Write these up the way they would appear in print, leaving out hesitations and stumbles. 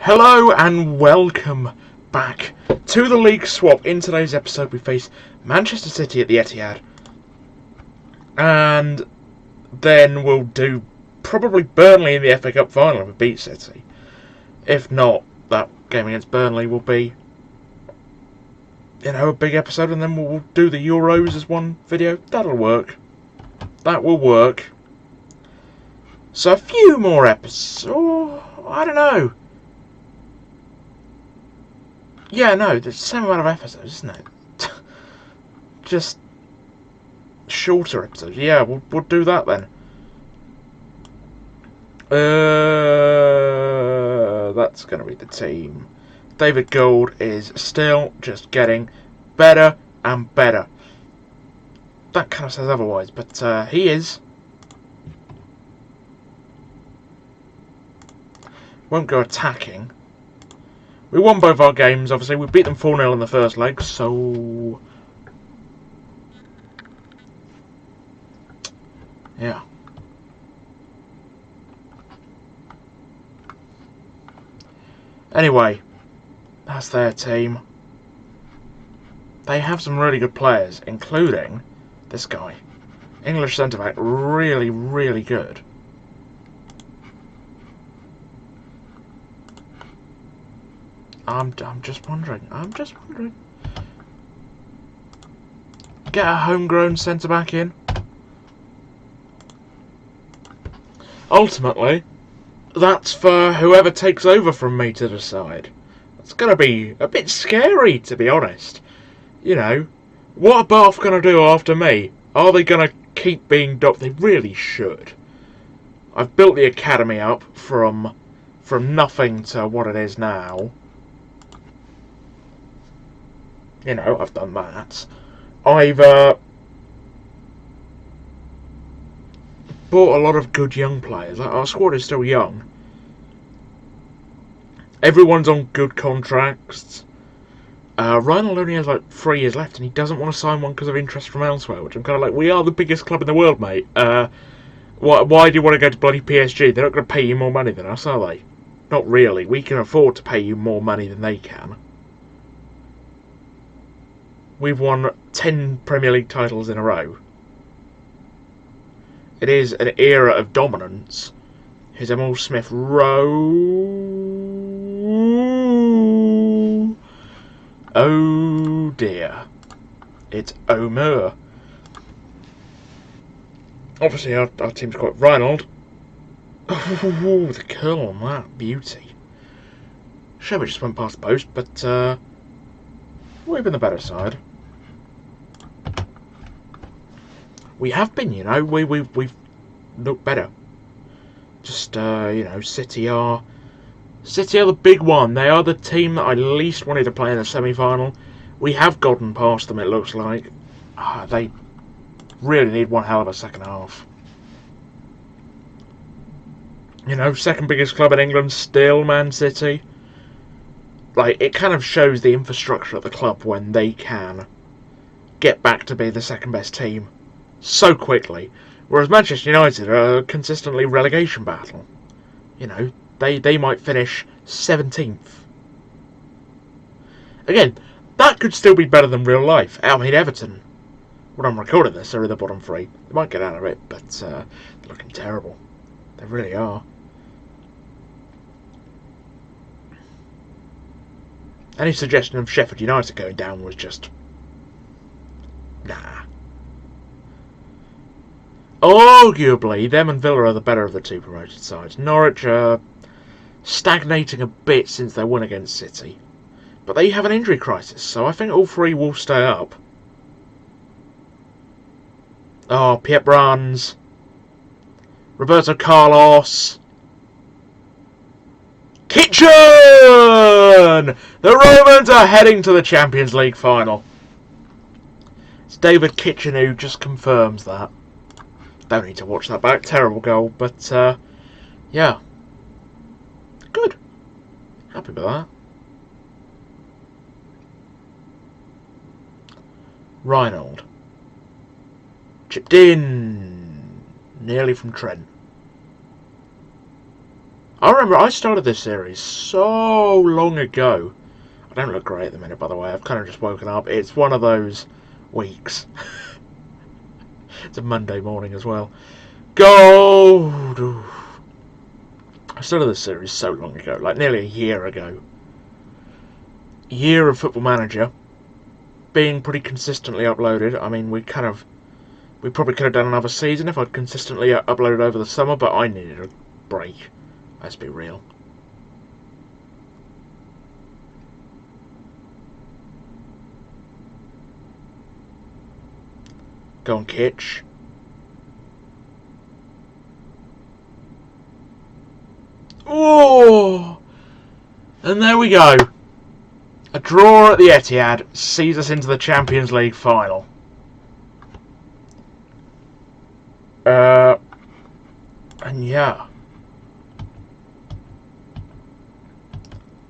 Hello and welcome back to the league swap. In today's episode we face Manchester City at the Etihad, and then we'll do probably Burnley in the FA Cup final if we beat City. If not, that game against Burnley will be, a big episode, and then we'll do the Euros as one video. That'll work. That will work. So a few more episodes, I don't know. Yeah, no, the same amount of episodes, isn't it? Just shorter episodes. Yeah, we'll do that then. That's going to be the team. David Gold is still just getting better and better. That kind of says otherwise, but he is. Won't go attacking. We won both our games, obviously. We beat them 4-0 in the first leg, so... yeah. Anyway, that's their team. They have some really good players, including this guy. English centre-back, really, really good. I'm just wondering. Get a homegrown centre-back in. Ultimately, that's for whoever takes over from me to decide. It's going to be a bit scary, to be honest. You know, what are Bath going to do after me? Are they going to keep being They really should. I've built the academy up from nothing to what it is now. You know, I've done that. I've bought a lot of good young players. Our squad is still young. Everyone's on good contracts. Ryan only has like 3 years left, and he doesn't want to sign one because of interest from elsewhere, which I'm kind of like, we are the biggest club in the world, mate. Why do you want to go to bloody PSG? They're not going to pay you more money than us, are they? Not really. We can afford to pay you more money than they can. We've won 10 Premier League titles in a row. It is an era of dominance. Here's Emil Smith Rowe. Oh dear. It's Omer. Obviously our team's quite Reinhold. Oh, the curl on that. Beauty. Sure, we just went past the post, but we've been the better side. We have been, you know. We've looked better. Just City are the big one. They are the team that I least wanted to play in the semi-final. We have gotten past them, it looks like. They really need one hell of a second half. You know, second biggest club in England, still Man City. Like, it kind of shows the infrastructure of the club when they can get back to be the second best team so quickly. Whereas Manchester United are consistently relegation battle. You know, they might finish 17th. Again, that could still be better than real life. I mean, Everton, when I'm recording this, they're in the bottom 3. They might get out of it, but they're looking terrible. They really are. Any suggestion of Sheffield United going down was just... nah. Arguably, them and Villa are the better of the 2 promoted sides. Norwich are stagnating a bit since their win against City. But they have an injury crisis, so I think all 3 will stay up. Oh, Piet Brands. Roberto Carlos. Kitchen! The Romans are heading to the Champions League final. It's David Kitchen who just confirms that. Don't need to watch that back. Terrible goal, but yeah. Good. Happy with that. Reinhold. Chipped in. Nearly from Trent. I remember I started this series so long ago. I don't look great at the minute, by the way. I've kind of just woken up. It's one of those weeks. It's a Monday morning as well. Gold! I started this series so long ago, like nearly a year ago. Year of Football Manager being pretty consistently uploaded. I mean, we probably could have done another season if I'd consistently uploaded over the summer, but I needed a break. Let's be real. Go on, Kitch. Oh! And there we go. A draw at the Etihad sees us into the Champions League final. And yeah.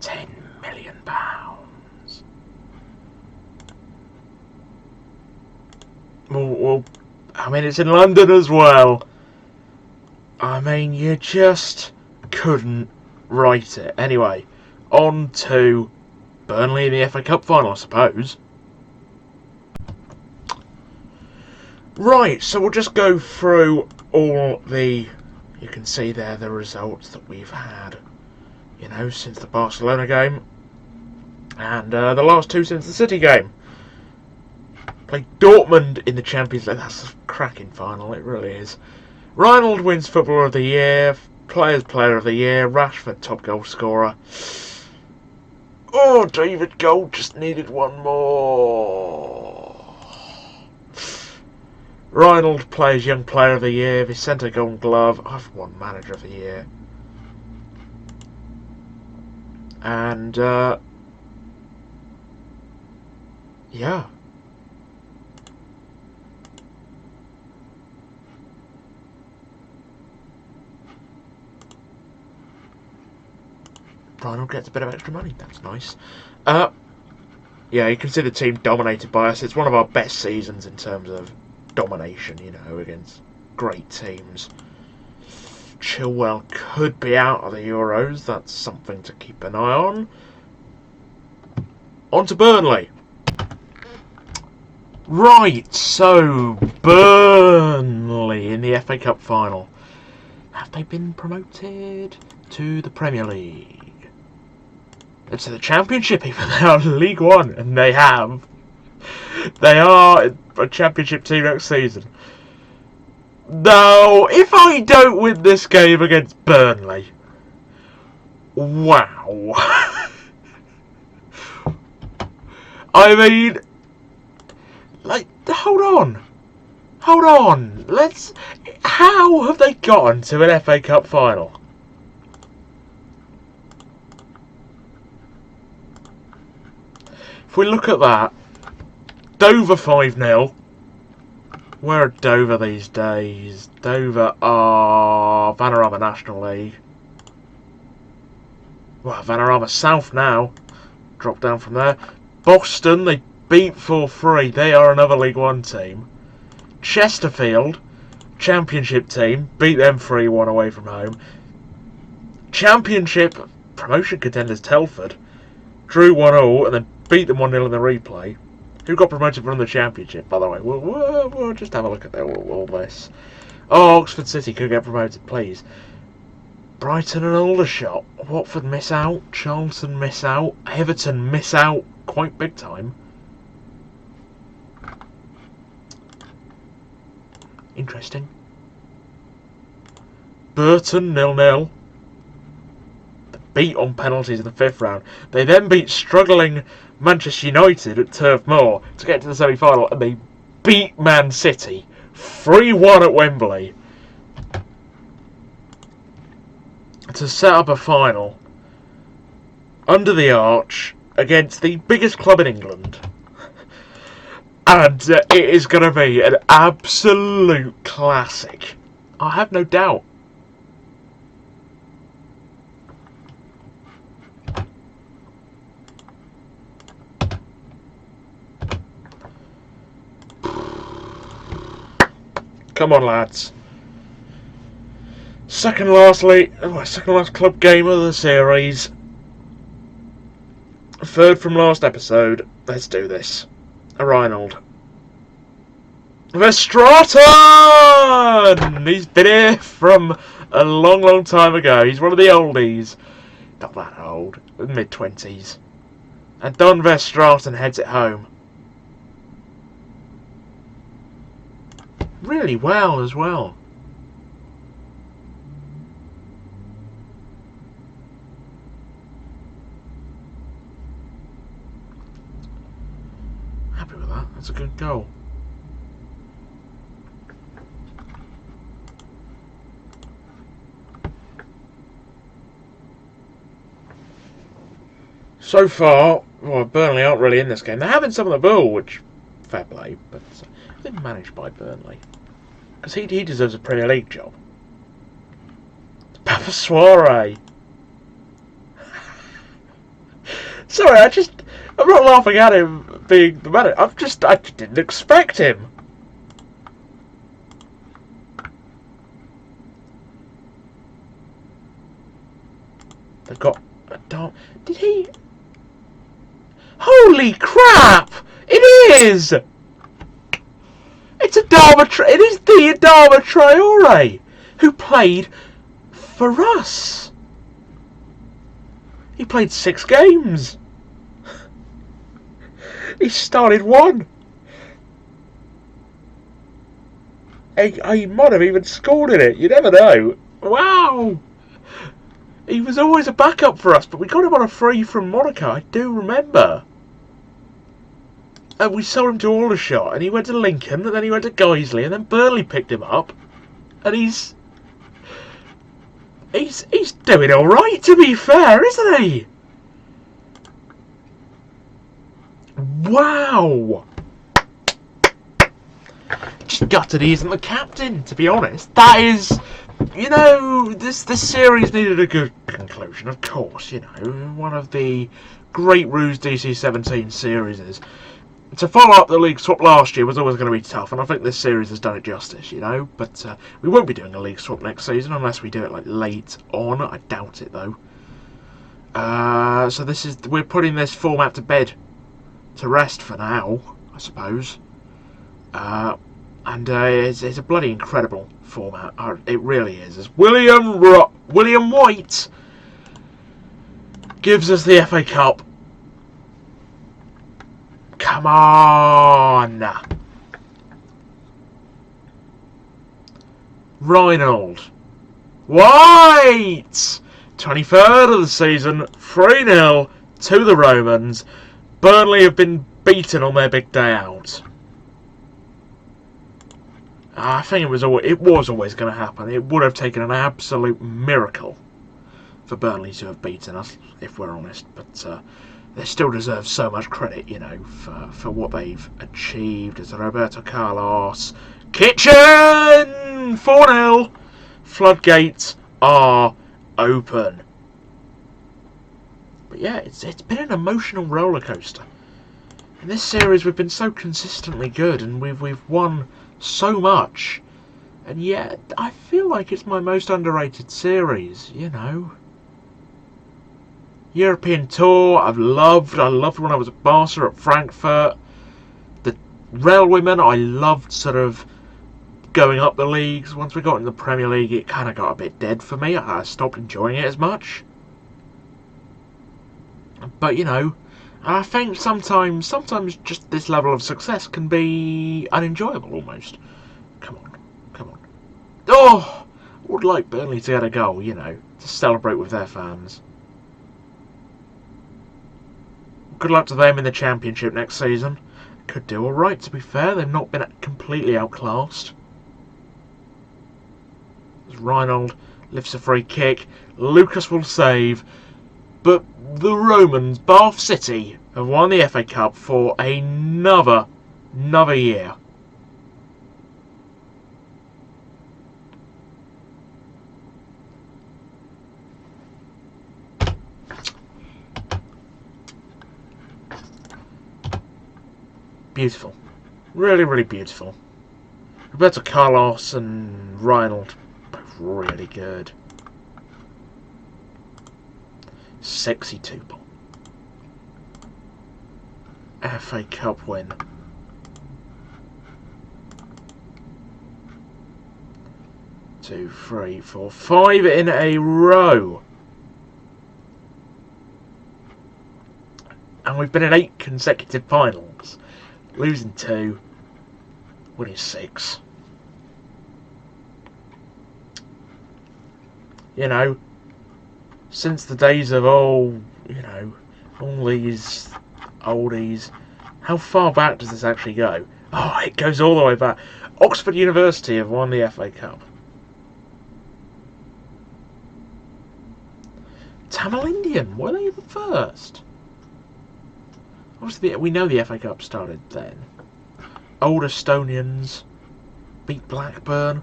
£10 million. Well, I mean, it's in London as well. I mean, you just couldn't write it. Anyway, on to Burnley in the FA Cup final, I suppose. Right, so we'll just go through all the... You can see there the results that we've had, you know, since the Barcelona game. And the last two since the City game. Played Dortmund in the Champions League. That's a cracking final, it really is. Reinhold wins Footballer of the Year, Players Player of the Year, Rashford top goal scorer. Oh, David Gold just needed one more. Reinhold plays Young Player of the Year, Vicente Golden Glove. I've won Manager of the Year. And, yeah. Reinhold gets a bit of extra money. That's nice. Yeah, you can see the team dominated by us. It's one of our best seasons in terms of domination, you know, against great teams. Chilwell could be out of the Euros. That's something to keep an eye on. On to Burnley. Right, so Burnley in the FA Cup final. Have they been promoted to the Premier League? It's the Championship, even they are League One, and they have. They are a Championship team next season. Now, if I don't win this game against Burnley, wow. I mean, like, hold on. How have they gotten to an FA Cup final? If we look at that, Dover 5-0. Where are Dover these days? Dover are Vanarama National League. Well, Vanarama South now. Drop down from there. Boston, they beat 4-3. They are another League One team. Chesterfield, Championship team. Beat them 3-1 away from home. Championship promotion contenders Telford. Drew 1-1 and then beat them 1-0 in the replay. Who got promoted from the Championship, by the way? We'll just have a look at all this. Oh, Oxford City could get promoted, please. Brighton and Aldershot. Watford miss out. Charlton miss out. Everton miss out quite big time. Interesting. Burton 0-0. Beat on penalties in the 5th round. They then beat struggling Manchester United at Turf Moor to get to the semi-final, and they beat Man City 3-1 at Wembley to set up a final under the arch against the biggest club in England. And it is going to be an absolute classic. I have no doubt. Come on, lads. Second last club game of the series. Third from last episode. Let's do this. Reinhold. Verstraeten! He's been here from a long, long time ago. He's one of the oldies. Not that old. Mid-20s. And Don Verstraeten heads it home. Really well as well. Happy with that. That's a good goal. So far, well, Burnley aren't really in this game. They're having some of the ball, which, fair play, but they're managed by Burnley. Because he deserves a Premier League job. Papa Soiree. Sorry, I'm not laughing at him being the manager. I didn't expect him. They've got a dark. Did he? Holy crap! It is! It's It is the Adama Traore who played for us. He played 6 games. He started 1. He might have even scored in it. You never know. Wow! He was always a backup for us, but we got him on a free from Monaco. I do remember. And we sold him to Aldershot, and he went to Lincoln, and then he went to Guiseley, and then Burnley picked him up. And he's doing all right, to be fair, isn't he? Wow! Just gutted he isn't the captain, to be honest. That is, you know, this series needed a good conclusion, of course, you know. One of the great Rews DC17 series. To follow up the league swap last year was always going to be tough, and I think this series has done it justice, you know. But we won't be doing a league swap next season unless we do it like late on. I doubt it though. So we're putting this format to bed, to rest for now, I suppose. And it's a bloody incredible format. It really is. As William White gives us the FA Cup. Come on! Reinhold. White! 23rd of the season, 3-0 to the Romans. Burnley have been beaten on their big day out. I think it was always going to happen. It would have taken an absolute miracle for Burnley to have beaten us, if we're honest. But they still deserve so much credit, you know, for what they've achieved. As Roberto Carlos. Kitchen! 4-0. Floodgates are open. But yeah, it's been an emotional roller coaster. In this series, we've been so consistently good, and we've won so much, and yet I feel like it's my most underrated series, you know. European tour, I loved when I was at Barca, at Frankfurt. The Railwaymen, I loved sort of going up the leagues. Once we got in the Premier League, it kind of got a bit dead for me. I stopped enjoying it as much. But you know, I think sometimes just this level of success can be unenjoyable almost. Come on. Oh! I would like Burnley to get a goal, you know, to celebrate with their fans. Good luck to them in the Championship next season. Could do alright, to be fair. They've not been completely outclassed. As Reinhold lifts a free kick. Lucas will save. But the Romans, Bath City, have won the FA Cup for another year. Beautiful. Really, really beautiful. Roberto Carlos and Reinhold, both really good. 62 points. FA Cup win. 2, 3, 4, 5 in a row. And we've been in 8 consecutive finals. Losing 2, winning 6. You know, since the days of all these oldies, how far back does this actually go? Oh, it goes all the way back. Oxford University have won the FA Cup. Tamil Indian, were they the first? Obviously, we know the FA Cup started then. Old Estonians beat Blackburn.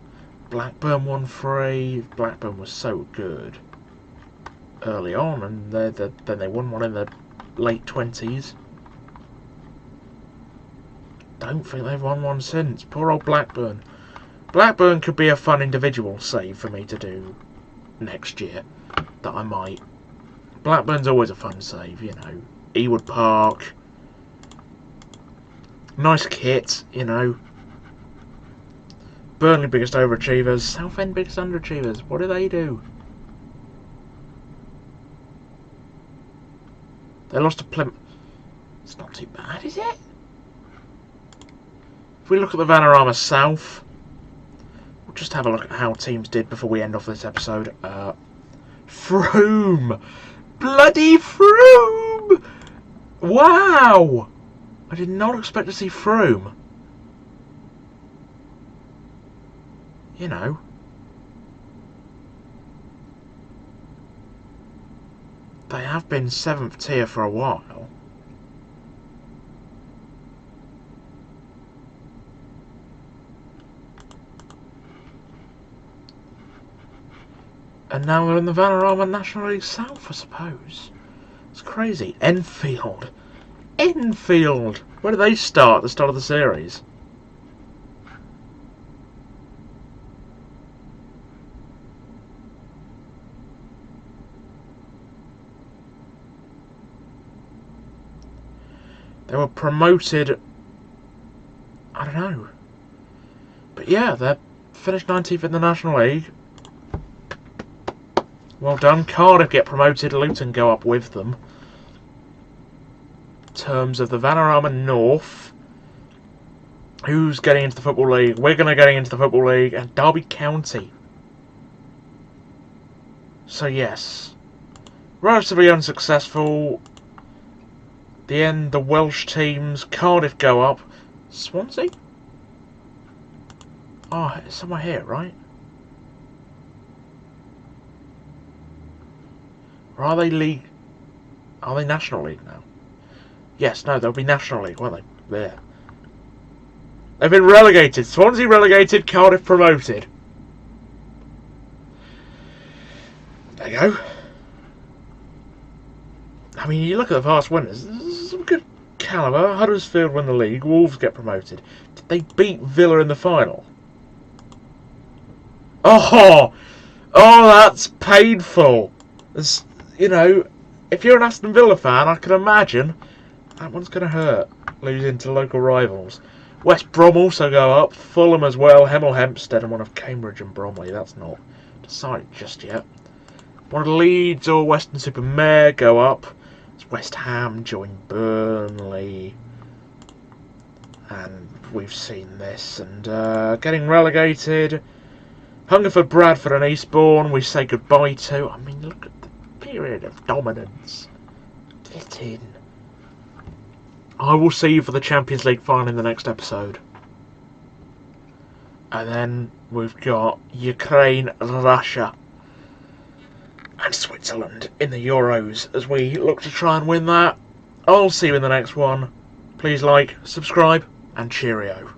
Blackburn won 3. Blackburn was so good early on, and then they won one in the late 20s. Don't think they've won one since. Poor old Blackburn. Blackburn could be a fun individual save for me to do next year. That I might. Blackburn's always a fun save, you know. Ewood Park. Nice kit, you know. Burnley biggest overachievers. Southend biggest underachievers. What do they do? They lost to Plymouth. It's not too bad, is it? If we look at the Vanarama South, we'll just have a look at how teams did before we end off this episode. Froome! Bloody Froome! Wow! I did not expect to see Froome. You know. They have been 7th tier for a while. And now they're in the Vanarama National League South, I suppose. It's crazy. Enfield. Enfield! Where do they start at the start of the series? They were promoted... I don't know. But yeah, they finished 19th in the National League. Well done. Cardiff get promoted. Luton go up with them. In terms of the Vanarama North, who's getting into the Football League? We're going to get into the Football League. And Derby County. So yes. Relatively unsuccessful. The end, the Welsh teams. Cardiff go up. Swansea? Oh, it's somewhere here, right? Or are they League? Are they National League now? Yes, no, they'll be National League, won't they? There. They've been relegated. Swansea relegated, Cardiff promoted. There you go. I mean, you look at the past winners, there's some good calibre. Huddersfield win the league, Wolves get promoted. Did they beat Villa in the final? Oh! Oh, that's painful. It's, you know, if you're an Aston Villa fan, I can imagine that one's going to hurt, losing to local rivals. West Brom also go up, Fulham as well, Hemel Hempstead and one of Cambridge and Bromley. That's not decided just yet. One of Leeds or Weston-super-Mare go up. It's West Ham join Burnley. And we've seen this. And getting relegated. Hungerford, Bradford and Eastbourne we say goodbye to. I mean, look at the period of dominance. Get in. I will see you for the Champions League final in the next episode. And then we've got Ukraine, Russia and Switzerland in the Euros as we look to try and win that. I'll see you in the next one. Please like, subscribe and cheerio.